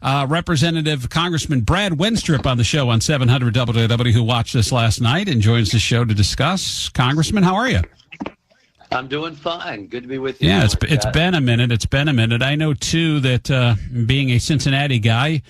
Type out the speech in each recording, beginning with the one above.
Representative Congressman Brad Wenstrup on the show on 700 WW, who watched this last night and joins the show to discuss. Congressman, how are you? I'm doing fine. Good to be with you. Yeah, it's been a minute. It's been a minute. I know, too, that being a Cincinnati guy,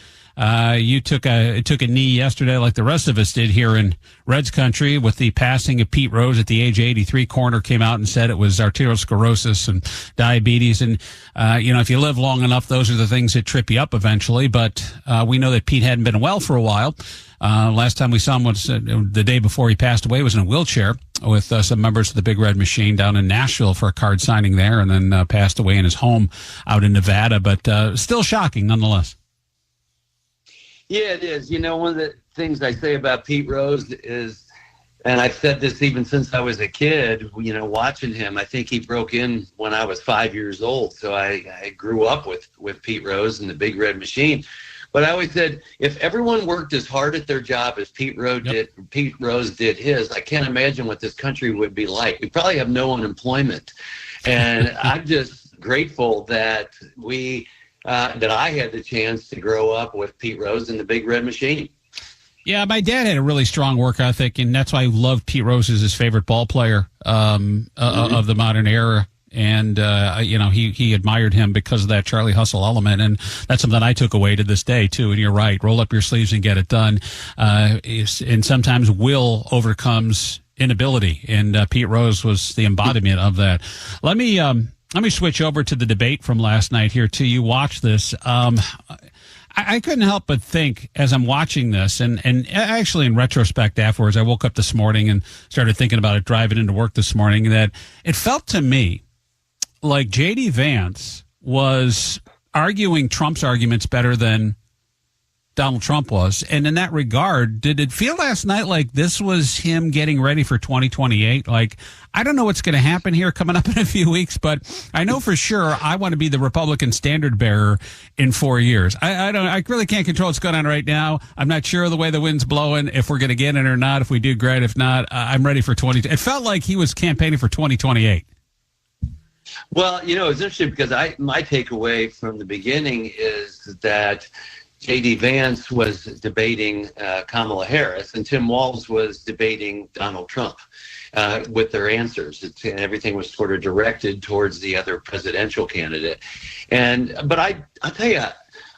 you took a knee yesterday like the rest of us did here in Reds country with the passing of Pete Rose at the age of 83. Coroner came out and said it was arteriosclerosis and diabetes. And, if you live long enough, those are the things that trip you up eventually. But we know that Pete hadn't been well for a while. Last time we saw him was the day before he passed away, was in a wheelchair with some members of the Big Red Machine down in Nashville for a card signing there, and then passed away in his home out in Nevada. But still shocking nonetheless. Yeah, it is. One of the things I say about Pete Rose is, and I've said this even since I was a kid, watching him, I think he broke in when I was 5 years old. So I grew up with Pete Rose and the Big Red Machine. But I always said, if everyone worked as hard at their job as Pete Rose did his, I can't imagine what this country would be like. We probably have no unemployment. And I'm just grateful that that I had the chance to grow up with Pete Rose and the Big Red Machine. Yeah, my dad had a really strong work ethic, and that's why I loved Pete Rose as his favorite ball player of the modern era. And, he admired him because of that Charlie Hustle element. And that's something I took away to this day, too. And you're right. Roll up your sleeves and get it done. And sometimes will overcomes inability. And Pete Rose was the embodiment of that. Let me switch over to the debate from last night here, too. You watched this. I couldn't help but think as I'm watching this, and actually in retrospect afterwards, I woke up this morning and started thinking about it driving into work this morning, that it felt to me like J.D. Vance was arguing Trump's arguments better than Donald Trump was. And in that regard, did it feel last night like this was him getting ready for 2028? Like, I don't know what's going to happen here coming up in a few weeks, but I know for sure I want to be the Republican standard bearer in 4 years. I really can't control what's going on right now. I'm not sure the way the wind's blowing, if we're going to get it or not. If we do, great. If not, I'm ready for 20. It felt like he was campaigning for 2028. Well, it's interesting because my takeaway from the beginning is that J.D. Vance was debating Kamala Harris and Tim Walz was debating Donald Trump with their answers. And everything was sort of directed towards the other presidential candidate. But I'll tell you,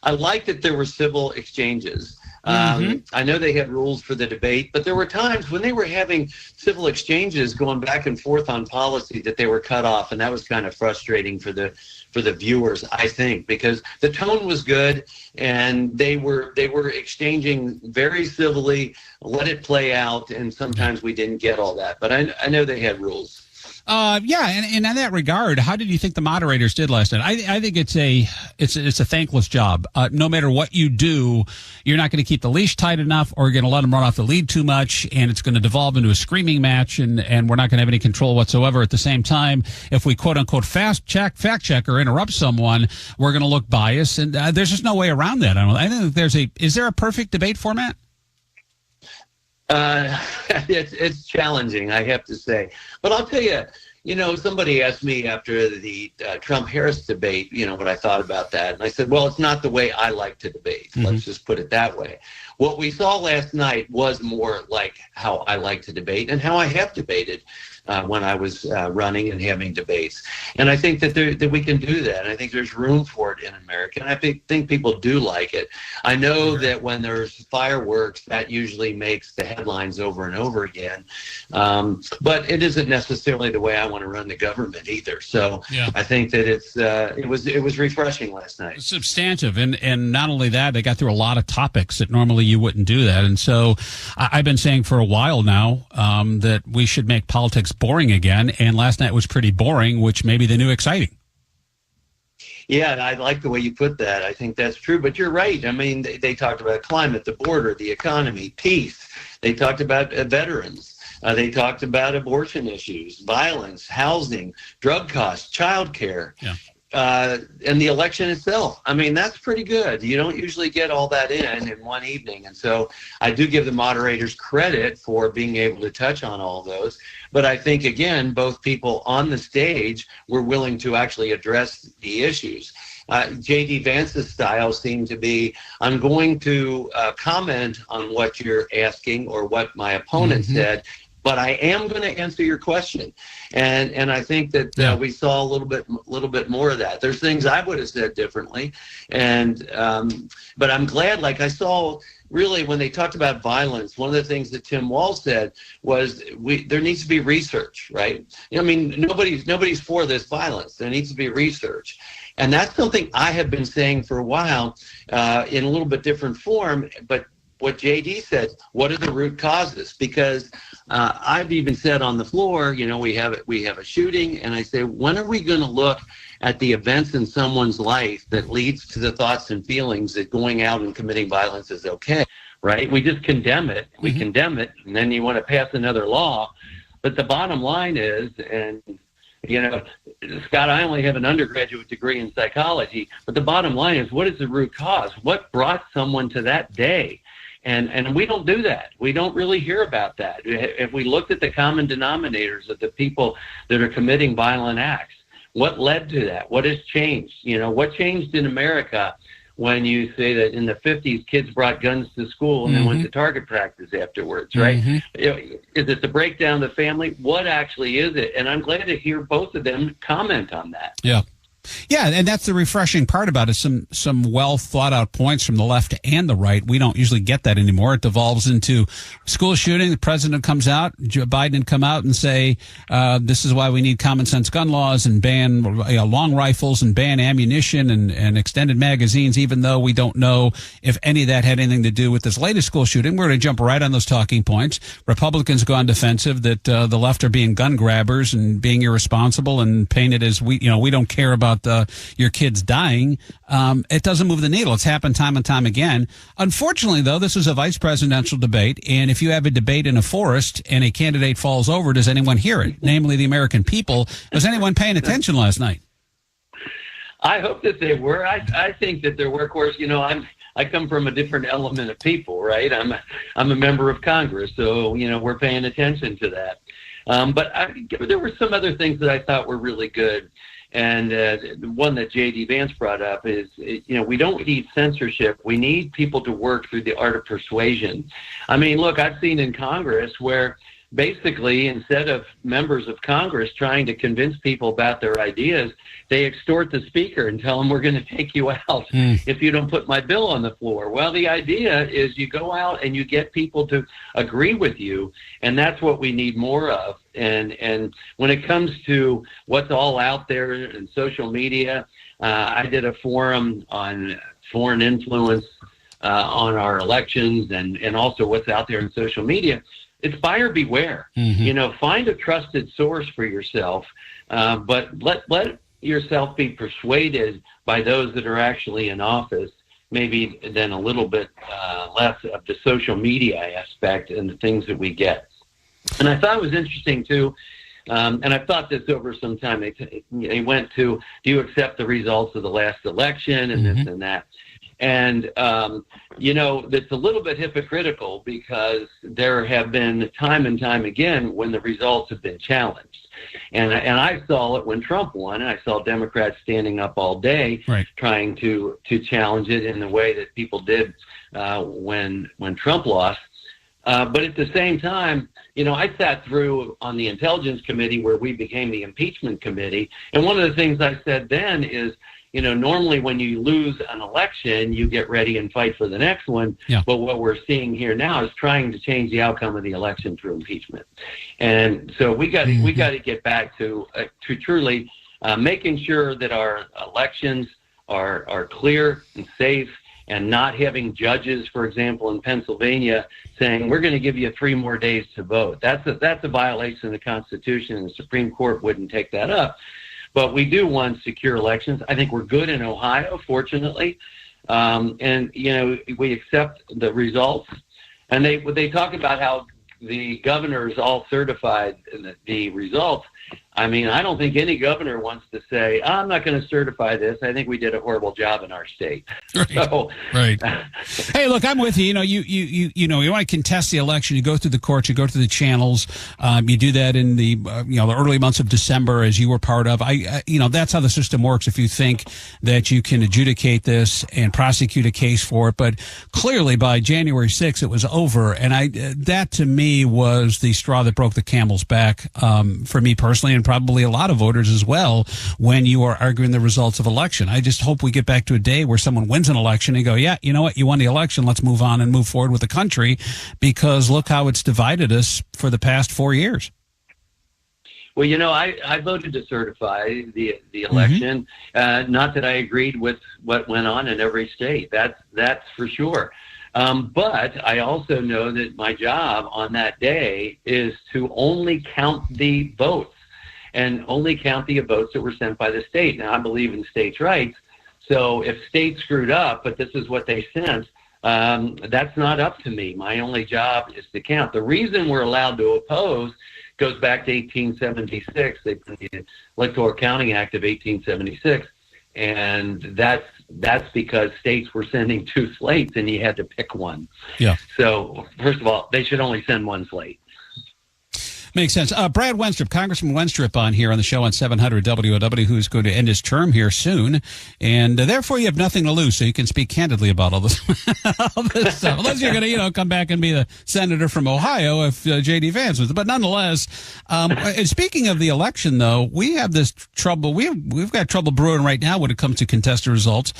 I like that there were civil exchanges. I know they had rules for the debate, but there were times when they were having civil exchanges going back and forth on policy that they were cut off, and that was kind of frustrating for the viewers, I think, because the tone was good and they were exchanging very civilly, let it play out, and sometimes we didn't get all that. But I know they had rules. And in that regard, how did you think the moderators did last night? I think it's a thankless job. No matter what you do, you're not going to keep the leash tight enough, or you're going to let them run off the lead too much, and it's going to devolve into a screaming match, and we're not going to have any control whatsoever. At the same time, if we quote unquote fact check or interrupt someone, we're going to look biased, and there's just no way around that. I think is there a perfect debate format? It's challenging, I have to say. But I'll tell you, somebody asked me after the Trump-Harris debate, what I thought about that. And I said, well, it's not the way I like to debate. Let's just put it that way. What we saw last night was more like how I like to debate and how I have debated when I was running and having debates. And I think that we can do that. And I think there's room for it in America. And I think people do like it. I know that when there's fireworks, that usually makes the headlines over and over again. But it isn't necessarily the way I want to run the government either. So yeah. I think that it was refreshing last night. It's substantive. And not only that, they got through a lot of topics that normally you wouldn't do that. And so I've been saying for a while now that we should make politics boring again, and last night was pretty boring, which may be the new exciting. Yeah, and I like the way you put that. I think that's true, but you're right. I mean, they talked about climate, the border, the economy, peace. They talked about veterans. They talked about abortion issues, violence, housing, drug costs, child care. Yeah. And the election itself. I mean, that's pretty good. You don't usually get all that in one evening. And so I do give the moderators credit for being able to touch on all those. But I think, again, both people on the stage were willing to actually address the issues. J.D. Vance's style seemed to be, I'm going to comment on what you're asking or what my opponent said, but I am going to answer your question. And I think that we saw a little bit more of that. There's things I would have said differently. And but I'm glad, like I saw really when they talked about violence, one of the things that Tim Walz said was there needs to be research, right? I mean, nobody's for this violence. There needs to be research. And that's something I have been saying for a while in a little bit different form. But what JD said, what are the root causes? Because I've even said on the floor, we have a shooting, and I say, when are we going to look at the events in someone's life that leads to the thoughts and feelings that going out and committing violence is okay, right? We just condemn it. We condemn it, and then you want to pass another law. But the bottom line is, and Scott, I only have an undergraduate degree in psychology, but the bottom line is, what is the root cause? What brought someone to that day? And we don't do that. We don't really hear about that. If we looked at the common denominators of the people that are committing violent acts, what led to that? What has changed? What changed in America when you say that in the 50s kids brought guns to school and then went to target practice afterwards, right? Is it the breakdown of the family? What actually is it? And I'm glad to hear both of them comment on that. Yeah. Yeah, and that's the refreshing part about it. Some well thought out points from the left and the right. We don't usually get that anymore. It devolves into school shooting. The president comes out, Joe Biden come out and say, this is why we need common sense gun laws and ban long rifles and ban ammunition and extended magazines, even though we don't know if any of that had anything to do with this latest school shooting. We're going to jump right on those talking points. Republicans go on defensive that the left are being gun grabbers and being irresponsible and painted as we don't care about your kids dying. It doesn't move the needle. It's happened time and time again. Unfortunately, though, this is a vice presidential debate, and if you have a debate in a forest and a candidate falls over, does anyone hear it? Namely, the American people. Was anyone paying attention last night? I hope that they were. I think that there were. Of course, I come from a different element of people, right? I'm a member of Congress, so we're paying attention to that. But there were some other things that I thought were really good. And the one that J.D. Vance brought up is, we don't need censorship. We need people to work through the art of persuasion. I mean, look, I've seen in Congress where basically instead of members of Congress trying to convince people about their ideas, they extort the speaker and tell them, we're going to take you out if you don't put my bill on the floor. Well, the idea is you go out and you get people to agree with you, and that's what we need more of. And when it comes to what's all out there in social media, I did a forum on foreign influence on our elections and also what's out there in social media. It's buyer beware. Find a trusted source for yourself, but let yourself be persuaded by those that are actually in office, maybe then a little bit less of the social media aspect and the things that we get. And I thought it was interesting, too, and I've thought this over some time. They went to, do you accept the results of the last election and this and that? And, that's a little bit hypocritical because there have been time and time again when the results have been challenged. And I saw it when Trump won, and I saw Democrats standing up all day trying to challenge it in the way that people did when Trump lost. But at the same time, I sat through on the Intelligence Committee where we became the Impeachment Committee. And one of the things I said then is, normally when you lose an election, you get ready and fight for the next one. Yeah. But what we're seeing here now is trying to change the outcome of the election through impeachment. And so we got to get back to truly making sure that our elections are clear and safe, and not having judges, for example, in Pennsylvania saying, we're going to give you 3 more days to vote. That's a violation of the Constitution, and the Supreme Court wouldn't take that up. But we do want secure elections. I think we're good in Ohio, fortunately. And, we accept the results. And they talk about how the governors all certified the results. I mean, I don't think any governor wants to say, I'm not going to certify this. I think we did a horrible job in our state. Right. So, right. Hey, look, I'm with you. You want to contest the election. You go through the courts, you go through the channels. You do that in the the early months of December, as you were part of. That's how the system works. If you think that you can adjudicate this and prosecute a case for it, but clearly by January 6th, it was over, and that to me was the straw that broke the camel's back for me personally, and probably a lot of voters as well, when you are arguing the results of election. I just hope we get back to a day where someone wins an election and go, yeah, you know what, you won the election, let's move on and move forward with the country, because look how it's divided us for the past 4 years. Well, I voted to certify the election. Not that I agreed with what went on in every state. That's for sure. But I also know that my job on that day is to only count the votes, and only count the votes that were sent by the state. Now, I believe in states' rights. So if states screwed up, but this is what they sent, that's not up to me. My only job is to count. The reason we're allowed to oppose goes back to 1876. They put the Electoral Counting Act of 1876. And that's because states were sending 2 slates and you had to pick one. Yeah. So first of all, they should only send 1 slate. Makes sense. Brad Wenstrup, Congressman Wenstrup, on here on the show on 700 WOW, who's going to end his term here soon. And therefore, you have nothing to lose, so you can speak candidly about all this, stuff. Unless you're going to, come back and be the senator from Ohio if J.D. Vance was. But nonetheless, and speaking of the election, though, we have this trouble. We've got trouble brewing right now when it comes to contested results.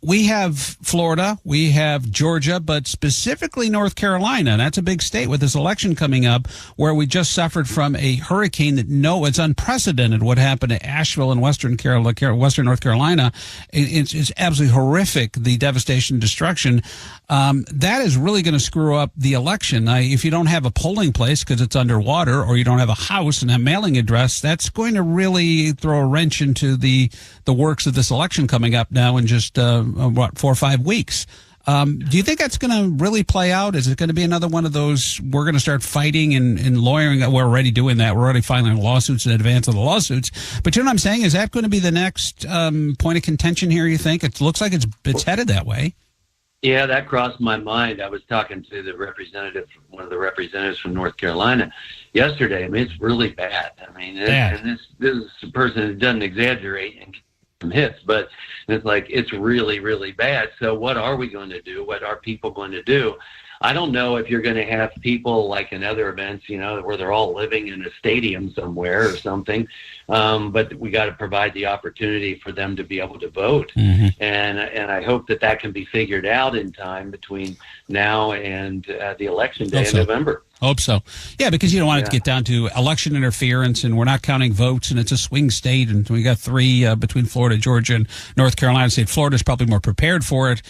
We have Florida, we have Georgia, but specifically North Carolina. And that's a big state with this election coming up, where we just suffered from a hurricane it's unprecedented what happened to Asheville and Western North Carolina. It's absolutely horrific, the devastation and destruction. That is really going to screw up the election. If you don't have a polling place because it's underwater, or you don't have a house and a mailing address, that's going to really throw a wrench into the works of this election coming up now in just 4 or 5 weeks. Do you think that's going to really play out? Is it going to be another one of those, we're going to start fighting and lawyering? We're already doing that. We're already filing lawsuits in advance of the lawsuits. But you know what I'm saying? Is that going to be the next point of contention here, you think? It looks like it's headed that way. Yeah, that crossed my mind. I was talking to one of the representatives from North Carolina yesterday. I mean, it's really bad. I mean, and this is a person that doesn't exaggerate and some hits, but it's like, it's really, really bad. So what are we going to do? What are people going to do? I don't know if you're going to have people like in other events, where they're all living in a stadium somewhere or something. But we got to provide the opportunity for them to be able to vote. Mm-hmm. And I hope that can be figured out in time between now and the election day in November. Hope so. Yeah, because you don't want it to get down to election interference, and we're not counting votes, and it's a swing state, and we got 3 between Florida, Georgia, and North Carolina. I'd say Florida's probably more prepared for it.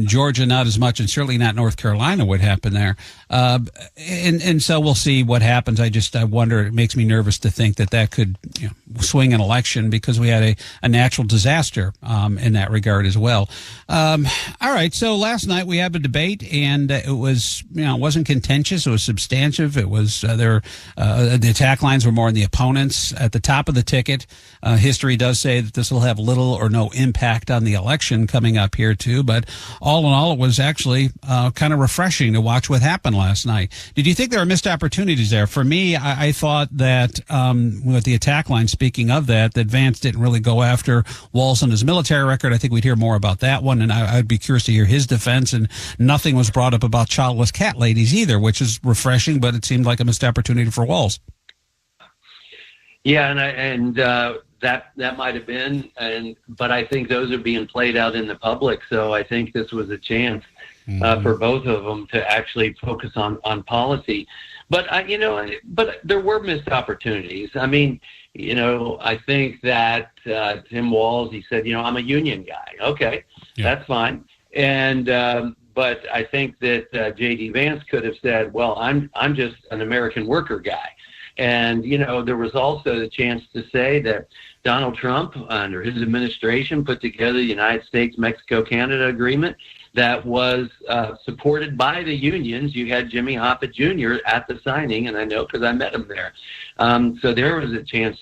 Georgia, not as much, and certainly not North Carolina would happen there. And so we'll see what happens. I wonder, it makes me nervous to think that could swing an election, because we had a natural disaster in that regard as well. All right, so last night we had a debate, and it was, it wasn't contentious. It was substantive. It was the attack lines were more on the opponents at the top of the ticket. History does say that this will have little or no impact on the election coming up here too, but all in all, it was actually kind of refreshing to watch what happened last night. Did you think there were missed opportunities there? For me, I thought that with the attack line, speaking of that Vance didn't really go after Walz on his military record. I think we'd hear more about that one, and I'd be curious to hear his defense, and nothing was brought up about childless cat ladies either, which is refreshing, but it seemed like a missed opportunity for Walz. Yeah, and that might have been, but I think those are being played out in the public. So I think this was a chance for both of them to actually focus on policy. But but there were missed opportunities. I mean, I think that Tim Walz, he said, I'm a union guy. Okay, that's fine. And but I think that J.D. Vance could have said, well, I'm just an American worker guy. And, there was also the chance to say that Donald Trump, under his administration, put together the United States-Mexico-Canada agreement that was supported by the unions. You had Jimmy Hoffa Jr. at the signing, and I know because I met him there. So there was a chance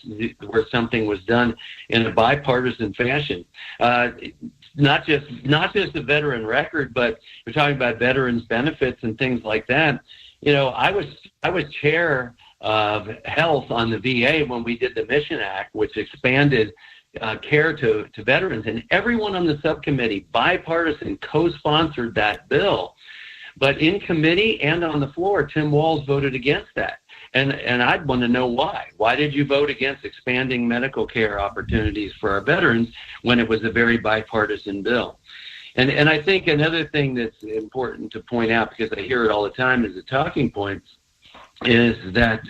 where something was done in a bipartisan fashion. Not just the veteran record, but we're talking about veterans benefits and things like that. You know, I was chair of health on the VA when we did the Mission Act, which expanded care to veterans, and everyone on the subcommittee, bipartisan, co-sponsored that bill. But in committee and on the floor, Tim Walz voted against that. And I'd want to know why. Why did you vote against expanding medical care opportunities for our veterans when it was a very bipartisan bill? And I think another thing that's important to point out, because I hear it all the time as a talking point, is that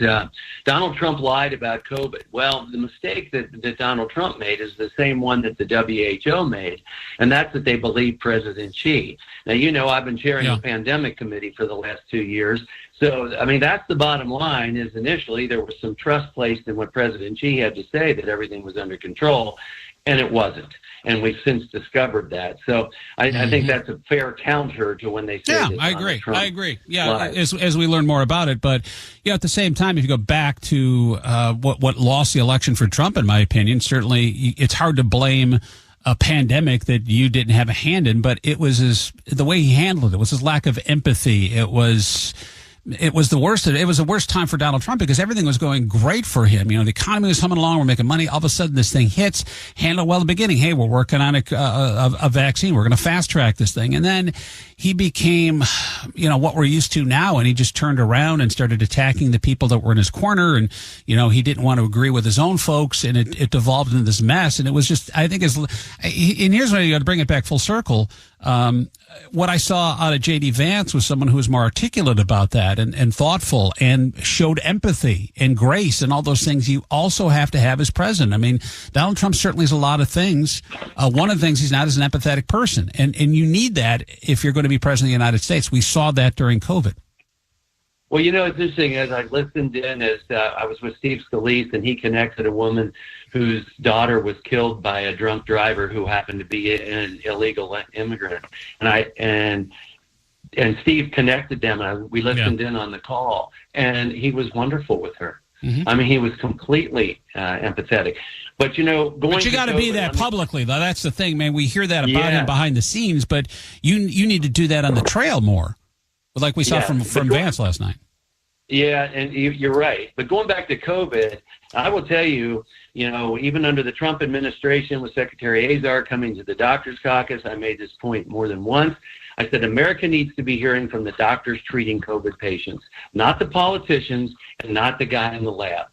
Donald Trump lied about COVID. Well, the mistake that Donald Trump made is the same one that the WHO made, and that's that they believe President Xi. Now, you know, I've been chairing the pandemic committee for the last 2 years. So, I mean, that's the bottom line, is initially there was some trust placed in what President Xi had to say, that everything was under control, and it wasn't. And we've since discovered that. So I think that's a fair counter to when they say that. I agree. Yeah, as we learn more about it. But at the same time, if you go back to what lost the election for Trump, in my opinion, certainly it's hard to blame a pandemic that you didn't have a hand in, but it was the way he handled it. It was his lack of empathy. It was the worst. It was the worst time for Donald Trump because everything was going great for him. You know, the economy was humming along. We're making money. All of a sudden, this thing hits. Handled well at the beginning. Hey, we're working on a vaccine. We're going to fast track this thing. And then he became, what we're used to now. And he just turned around and started attacking the people that were in his corner. And, he didn't want to agree with his own folks. And it devolved into this mess. And it was just, I think, and here's where you got to bring it back full circle. What I saw out of J.D. Vance was someone who was more articulate about that and thoughtful and showed empathy and grace and all those things you also have to have as president. I mean, Donald Trump certainly is a lot of things. One of the things he's not is an empathetic person. And you need that if you're going to be president of the United States. We saw that during COVID. Well, it's interesting. As I listened in, I was with Steve Scalise, and he connected a woman whose daughter was killed by a drunk driver who happened to be an illegal immigrant. And Steve connected them, and we listened in on the call, and he was wonderful with her. Mm-hmm. I mean, he was completely empathetic. But, but you got to be that publicly, though. That's the thing, man. We hear that about him behind the scenes, but you need to do that on the trail more. Like we saw from Vance last night. Yeah, and you're right. But going back to COVID, I will tell you, even under the Trump administration with Secretary Azar coming to the doctor's caucus, I made this point more than once. I said America needs to be hearing from the doctors treating COVID patients, not the politicians and not the guy in the lab.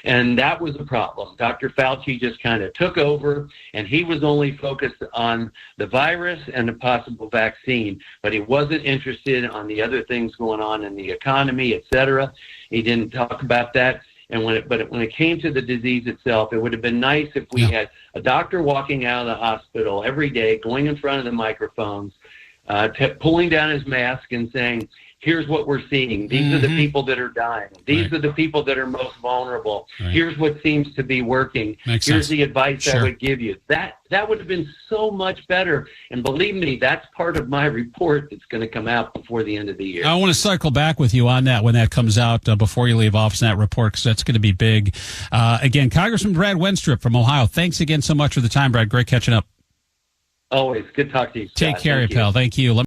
And that was a problem. Dr. Fauci just kind of took over, and he was only focused on the virus and the possible vaccine, but he wasn't interested on the other things going on in the economy, et cetera. He didn't talk about that. And when it came to the disease itself, it would have been nice if we had a doctor walking out of the hospital every day, going in front of the microphones, pulling down his mask and saying, here's what we're seeing. These are the people that are dying. These are the people that are most vulnerable. Right. Here's what seems to be working. Here's sense. The advice I would give you. That would have been so much better. And believe me, that's part of my report that's going to come out before the end of the year. I want to cycle back with you on that when that comes out before you leave office in that report, because that's going to be big. Again, Congressman Brad Wenstrup from Ohio. Thanks again so much for the time, Brad. Great catching up. Always. Good talk to you, Scott. Take care, pal. Thank you.